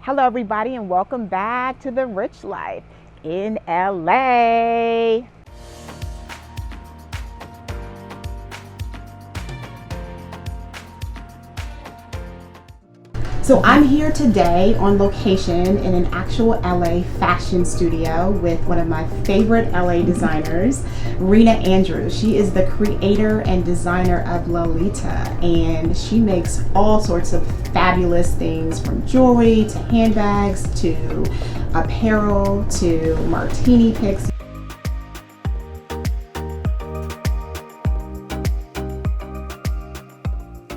Hello, everybody, and welcome back to the Rich Life in LA. So I'm here today on location in an actual LA fashion studio with one of my favorite LA designers, Rena Andrews. She is the creator and designer of Lalita, and she makes all sorts of fabulous things, from jewelry to handbags to apparel to martini picks.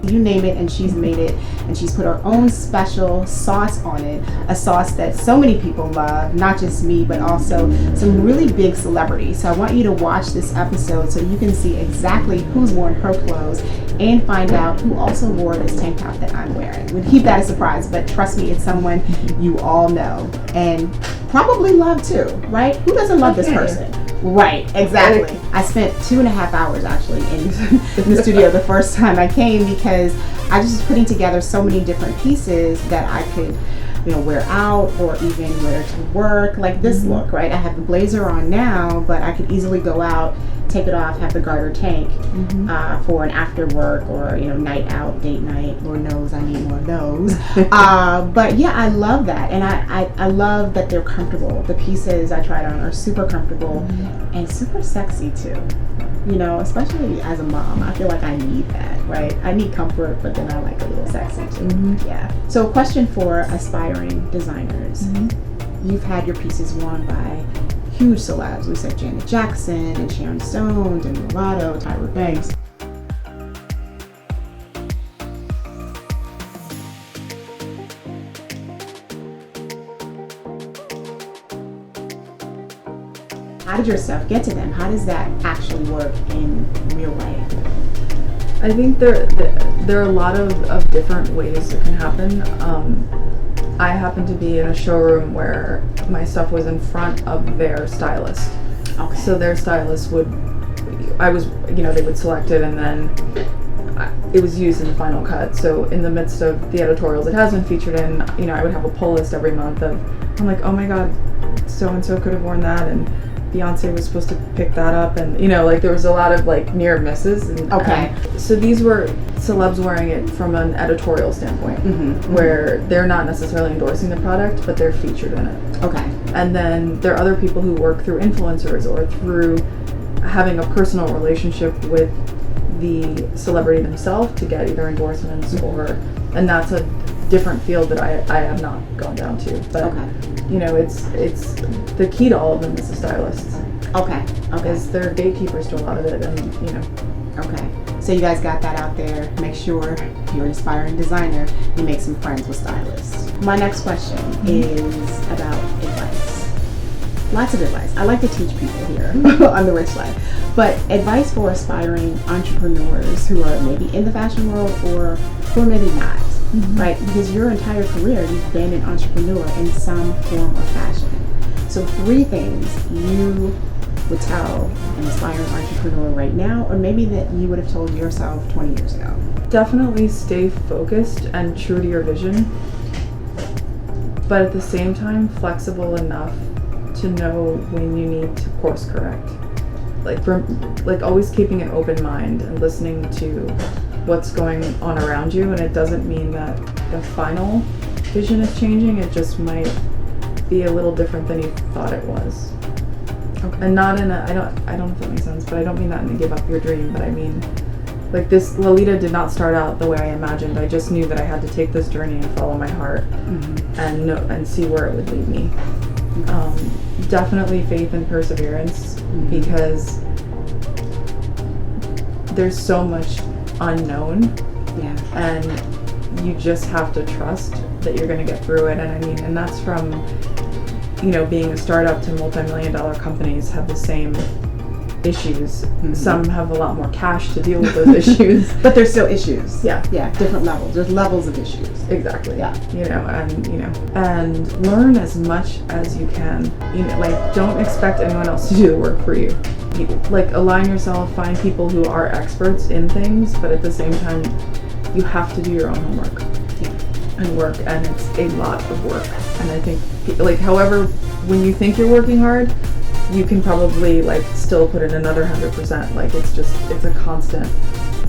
You name it, and she's made it, and she's put her own special sauce on it, a sauce that so many people love, not just me, but also some really big celebrities. So I want you to watch this episode so you can see exactly who's worn her clothes and find out who also wore this tank top that I'm wearing. We'll keep that a surprise, but trust me, it's someone you all know and probably love too, right? Who doesn't love this person? Right, exactly. I spent 2.5 hours actually in the studio the first time I came, because I just was putting together so many different pieces that I could, wear out or even wear to work. Like this look, right? I have the blazer on now, but I could easily go out, take it off, have the garter tank for an after work or night out, date night. Lord knows I need more of those. But yeah, I love that, and I love that they're comfortable. The pieces I tried on are super comfortable and super sexy too. Especially as a mom, I feel like I need that, right? I need comfort, but then I like a little sexy too. Yeah. So, a question for aspiring designers: you've had your pieces worn by huge celebs. We said Janet Jackson and Sharon Stone, Demi Lovato, Tyra Banks. How did your stuff get to them? How does that actually work in real life? I think there are a lot of different ways it can happen. I happened to be in a showroom where my stuff was in front of their stylist. Okay. So their stylist they would select it, and then it was used in the final cut. So in the midst of the editorials it has been featured in, I would have a pull list every month I'm like, oh my god, so and so could have worn that, and Beyonce was supposed to pick that up, and there was a lot of near misses. And so these were celebs wearing it from an editorial standpoint, where they're not necessarily endorsing the product, but they're featured in it. Okay. And then there are other people who work through influencers or through having a personal relationship with the celebrity themselves to get either endorsements and that's a different field that I have not gone down to. But it's the key to all of them is the stylists. Okay. Because they're gatekeepers to a lot of it, and Okay. So you guys got that out there. Make sure if you're an aspiring designer, you make some friends with stylists. My next question is about advice. Lots of advice. I like to teach people here on The Rich Life. But advice for aspiring entrepreneurs who are maybe in the fashion world or who are maybe not. Right? Because your entire career, you've been an entrepreneur in some form of fashion. So 3 things you would tell an aspiring entrepreneur right now, or maybe that you would have told yourself 20 years ago. Definitely stay focused and true to your vision, but at the same time flexible enough to know when you need to course correct. Always keeping an open mind and listening to what's going on around you, and it doesn't mean that the final vision is changing, it just might be a little different than you thought it was. Okay. And not in I don't know if that makes sense, but I don't mean that in a give up your dream, but I mean this Lalita did not start out the way I imagined. I just knew that I had to take this journey and follow my heart and see where it would lead me. Definitely faith and perseverance, because there's so much unknown, and you just have to trust that you're going to get through it. And that's from being a startup to multi-million-dollar companies have the same issues. Some have a lot more cash to deal with those issues, but there's still issues. Yeah, different levels. There's levels of issues. Exactly. Yeah. And learn as much as you can. Don't expect anyone else to do the work for you. Align yourself, find people who are experts in things, but at the same time you have to do your own homework. and work, and it's a lot of work. And I think, like, however, when you think you're working hard, you can probably like still put in another 100%. Like, it's a constant.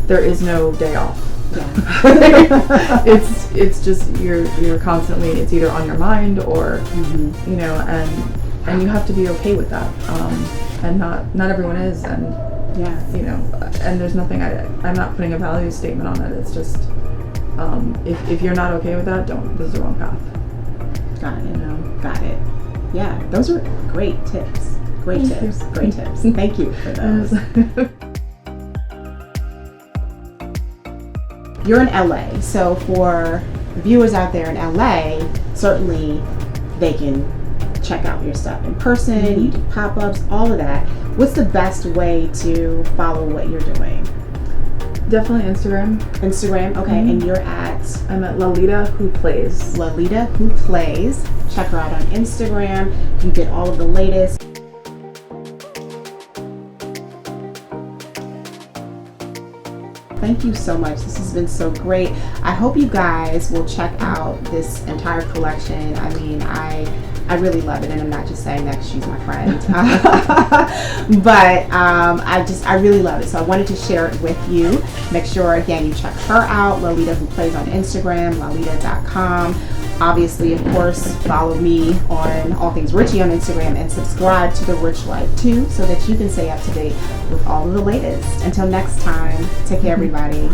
There is no day off. Yeah. it's just you're constantly, it's either on your mind or you know, and you have to be okay with that. And not everyone is, and yeah, you know, and there's nothing, I'm not putting a value statement on it. It's just if you're not okay with that, this is the wrong path. Got it. You know? Got it. Yeah, those are great tips. Great tips. Thank you for those. You're in LA, so for viewers out there in LA, certainly they can check out your stuff in person. You do pop-ups, all of that. What's the best way to follow what you're doing? Definitely Instagram. Instagram, okay. And you're at? I'm at Lalita Who Plays. Lalita Who Plays. Check her out on Instagram. You get all of the latest. Thank you so much. This has been so great. I hope you guys will check out this entire collection. I mean, I really love it, and I'm not just saying that 'cause she's my friend, but I really love it. So I wanted to share it with you. Make sure, again, you check her out, Lalita Who Plays on Instagram, lalita.com. Obviously, of course, follow me on all things Riche on Instagram, and subscribe to the Rich Life too, so that you can stay up to date with all of the latest. Until next time, take care, everybody.